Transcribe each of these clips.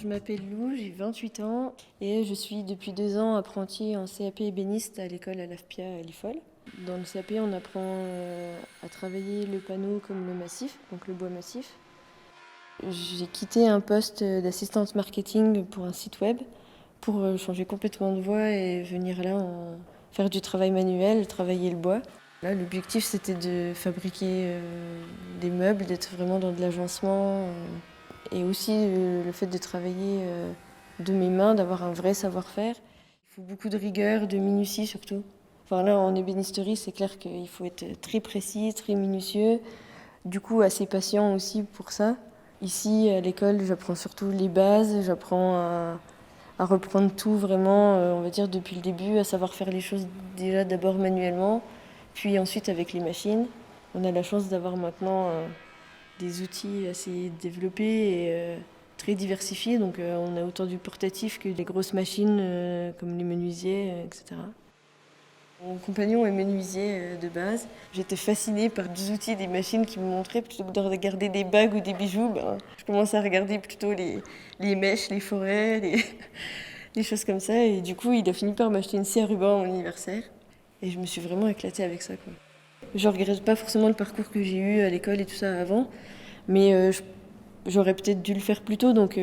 je m'appelle Lou, j'ai 28 ans et je suis depuis 2 ans apprentie en CAP ébéniste à l'école à l'AFPIA à Lifol. Dans le CAP, on apprend à travailler le panneau comme le massif, donc le bois massif. J'ai quitté un poste d'assistante marketing pour un site web pour changer complètement de voie et venir là faire du travail manuel, travailler le bois. Là, l'objectif, c'était de fabriquer des meubles, d'être vraiment dans de l'agencement. Et aussi le fait de travailler de mes mains, d'avoir un vrai savoir-faire. Il faut beaucoup de rigueur, de minutie surtout. Enfin là, en ébénisterie, c'est clair qu'il faut être très précis, très minutieux. Du coup, assez patient aussi pour ça. Ici, à l'école, j'apprends surtout les bases, j'apprends à reprendre tout vraiment, on va dire, depuis le début, à savoir faire les choses déjà d'abord manuellement, puis ensuite avec les machines. On a la chance d'avoir maintenant des outils assez développés et très diversifiés. Donc on a autant du portatif que des grosses machines comme les menuisiers, etc. Mon compagnon est menuisier de base. J'étais fascinée par des outils, des machines qui me montraient, plutôt que de regarder des bagues ou des bijoux, je commençais à regarder plutôt les mèches, les forêts, les choses comme ça. Et du coup, il a fini par m'acheter une scie à ruban en anniversaire. Et je me suis vraiment éclatée avec ça, quoi. Je regrette pas forcément le parcours que j'ai eu à l'école et tout ça avant, mais j'aurais peut-être dû le faire plus tôt, donc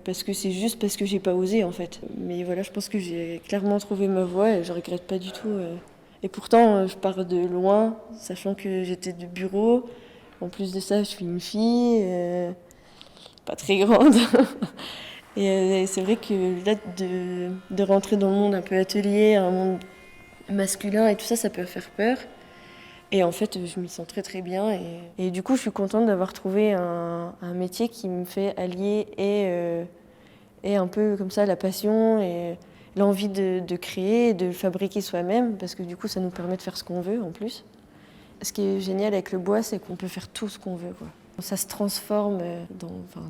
parce que c'est juste parce que j'ai pas osé en fait. Mais voilà, je pense que j'ai clairement trouvé ma voie et je regrette pas du tout. Et pourtant, je pars de loin, sachant que j'étais de bureau. En plus de ça, je suis une fille, pas très grande. Et c'est vrai que là, de rentrer dans le monde un peu atelier, un monde masculin et tout ça, ça peut faire peur. Et en fait, je m'y sens très très bien. Et du coup, je suis contente d'avoir trouvé un métier qui me fait allier et un peu comme ça la passion et l'envie de créer et de fabriquer soi-même, parce que du coup, ça nous permet de faire ce qu'on veut en plus. Ce qui est génial avec le bois, c'est qu'on peut faire tout ce qu'on veut, quoi. Ça se transforme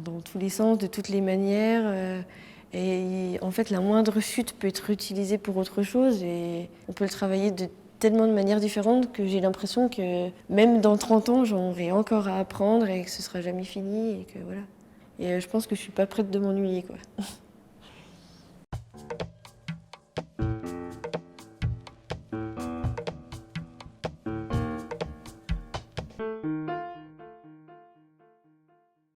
dans tous les sens, de toutes les manières. Et en fait, la moindre chute peut être utilisée pour autre chose et on peut le travailler de tellement de manières différentes que j'ai l'impression que même dans 30 ans, j'aurai encore à apprendre et que ce sera jamais fini et que voilà. Et je pense que je suis pas prête de m'ennuyer, quoi.